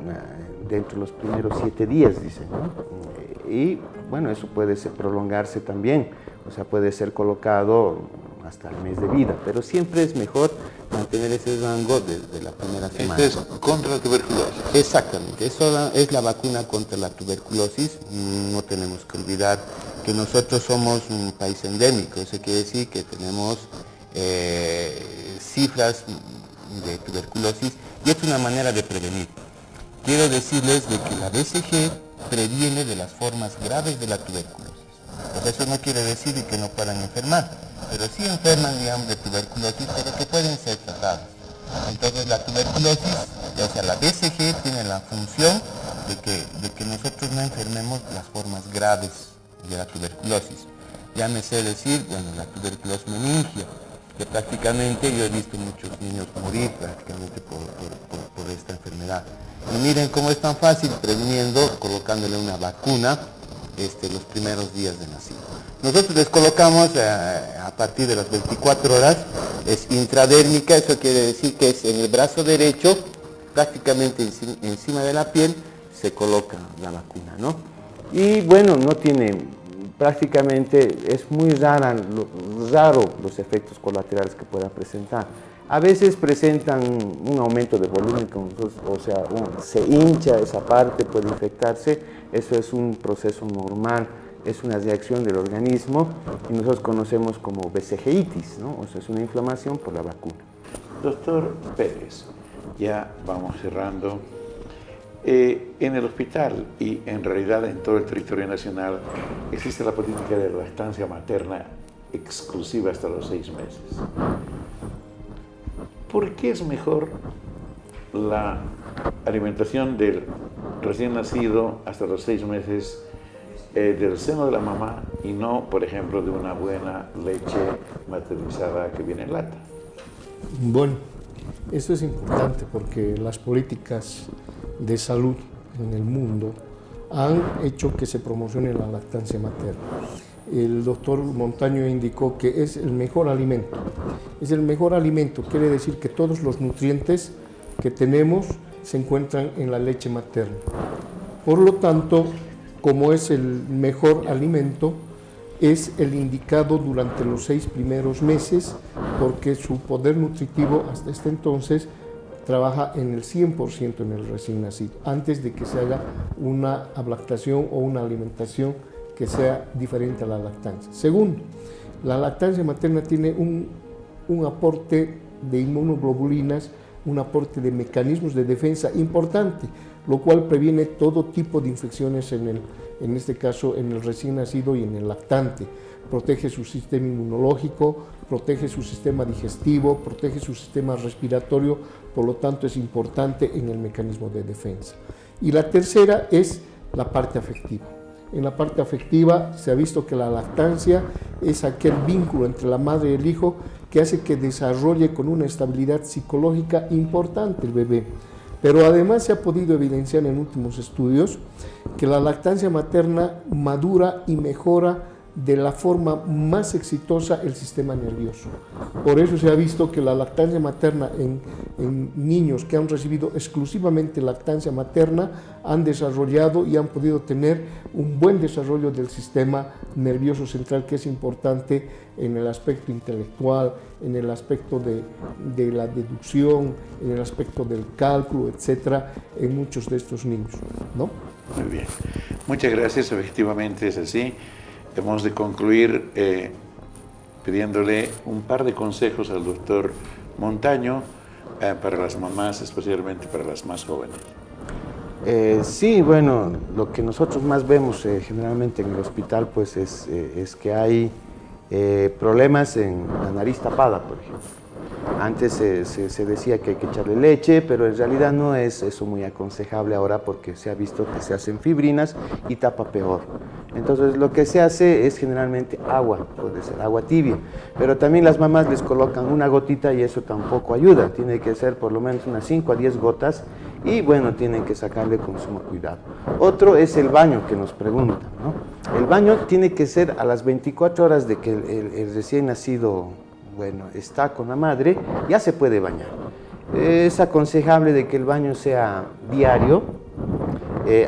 dentro de los primeros 7 días, dicen, ¿no? Y bueno, eso puede prolongarse también, o sea, puede ser colocado hasta el mes de vida, pero siempre es mejor mantener ese rango desde la primera semana. Esto es contra la tuberculosis. Exactamente, eso es la vacuna contra la tuberculosis. No tenemos que olvidar que nosotros somos un país endémico, eso quiere decir que tenemos cifras de tuberculosis y es una manera de prevenir. Quiero decirles de que la BCG previene de las formas graves de la tuberculosis. Por eso no quiere decir que no puedan enfermar, pero sí enferman, digamos, de tuberculosis, pero que pueden ser tratadas. Entonces la tuberculosis, o sea, la BCG tiene la función de que nosotros no enfermemos las formas graves de la tuberculosis. Llámese decir, bueno, la tuberculosis meningia, que prácticamente yo he visto muchos niños morir prácticamente por esta enfermedad. Y miren cómo es tan fácil previniendo, colocándole una vacuna los primeros días de nacido. Nosotros les colocamos a partir de las 24 horas, es intradérmica, eso quiere decir que es en el brazo derecho, prácticamente encima de la piel, se coloca la vacuna, ¿no? Y bueno, no tiene, prácticamente es muy raro los efectos colaterales que pueda presentar. A veces presentan un aumento de volumen, o sea, se hincha esa parte, puede infectarse, eso es un proceso normal es una reacción del organismo y nosotros conocemos como BCG-itis, ¿no? O sea, es una inflamación por la vacuna. Doctor Pérez, ya vamos cerrando. En el hospital y en realidad en todo el territorio nacional existe la política de lactancia materna exclusiva hasta los 6 meses. ¿Por qué es mejor la alimentación del recién nacido hasta los 6 meses del seno de la mamá y no, por ejemplo, de una buena leche maternizada que viene en lata? Bueno, esto es importante porque las políticas de salud en el mundo han hecho que se promocione la lactancia materna. El doctor Montaño indicó que es el mejor alimento. Es el mejor alimento, quiere decir que todos los nutrientes que tenemos se encuentran en la leche materna. Por lo tanto, como es el mejor alimento, es el indicado durante los 6 primeros meses porque su poder nutritivo hasta este entonces trabaja en el 100% en el recién nacido, antes de que se haga una ablactación o una alimentación que sea diferente a la lactancia. Segundo, la lactancia materna tiene un aporte de inmunoglobulinas, un aporte de mecanismos de defensa importante, lo cual previene todo tipo de infecciones en este caso en el recién nacido y en el lactante. Protege su sistema inmunológico, protege su sistema digestivo, protege su sistema respiratorio, por lo tanto es importante en el mecanismo de defensa. Y la tercera es la parte afectiva. En la parte afectiva se ha visto que la lactancia es aquel vínculo entre la madre y el hijo que hace que desarrolle con una estabilidad psicológica importante el bebé. Pero además se ha podido evidenciar en últimos estudios que la lactancia materna madura y mejora de la forma más exitosa el sistema nervioso. Por eso se ha visto que la lactancia materna en niños que han recibido exclusivamente lactancia materna han desarrollado y han podido tener un buen desarrollo del sistema nervioso central, que es importante en el aspecto intelectual, en el aspecto de la deducción, en el aspecto del cálculo, etcétera, en muchos de estos niños, ¿no? Muy bien. Muchas gracias. Efectivamente es así. Hemos de concluir pidiéndole un par de consejos al doctor Montaño para las mamás, especialmente para las más jóvenes. Sí, bueno, lo que nosotros más vemos generalmente en el hospital pues es que hay problemas en la nariz tapada, por ejemplo. Antes se decía que hay que echarle leche, pero en realidad no es eso muy aconsejable ahora porque se ha visto que se hacen fibrinas y tapa peor. Entonces lo que se hace es generalmente agua, puede ser agua tibia, pero también las mamás les colocan una gotita y eso tampoco ayuda. Tiene que ser por lo menos unas 5 a 10 gotas y bueno, tienen que sacarle con sumo cuidado. Otro es el baño que nos preguntan, ¿no? El baño tiene que ser a las 24 horas de que el recién nacido, bueno, está con la madre, ya se puede bañar. Es aconsejable de que el baño sea diario.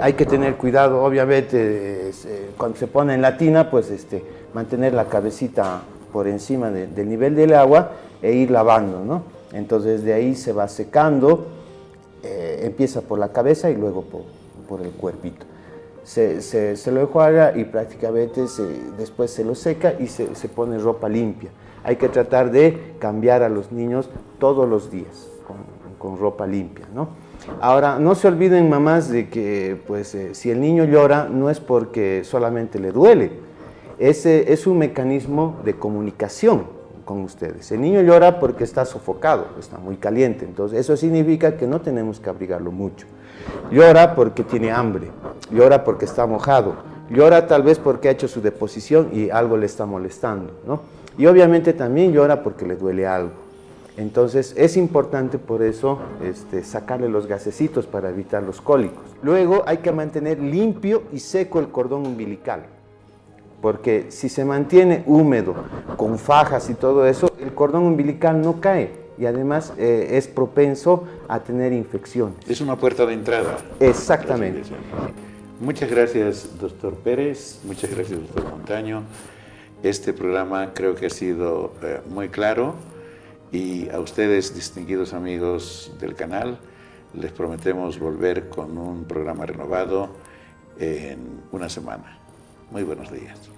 Hay que tener cuidado, obviamente, cuando se pone en la tina, pues mantener la cabecita por encima del nivel del agua e ir lavando, ¿no? Entonces de ahí se va secando, empieza por la cabeza y luego por el cuerpito. Se lo enjuaga y prácticamente después se lo seca y se pone ropa limpia. Hay que tratar de cambiar a los niños todos los días con ropa limpia, ¿no? Ahora, no se olviden, mamás, de que pues, si el niño llora no es porque solamente le duele, es un mecanismo de comunicación con ustedes. El niño llora porque está sofocado, está muy caliente, entonces eso significa que no tenemos que abrigarlo mucho. Llora porque tiene hambre, llora porque está mojado, llora tal vez porque ha hecho su deposición y algo le está molestando, ¿no? Y obviamente también llora porque le duele algo. Entonces es importante por eso sacarle los gasecitos para evitar los cólicos. Luego hay que mantener limpio y seco el cordón umbilical, porque si se mantiene húmedo, con fajas y todo eso, el cordón umbilical no cae y además es propenso a tener infecciones. Es una puerta de entrada. Exactamente. Muchas gracias, doctor Pérez. Muchas gracias, doctor Montaño. Este programa creo que ha sido muy claro. Y a ustedes, distinguidos amigos del canal, les prometemos volver con un programa renovado en una semana. Muy buenos días.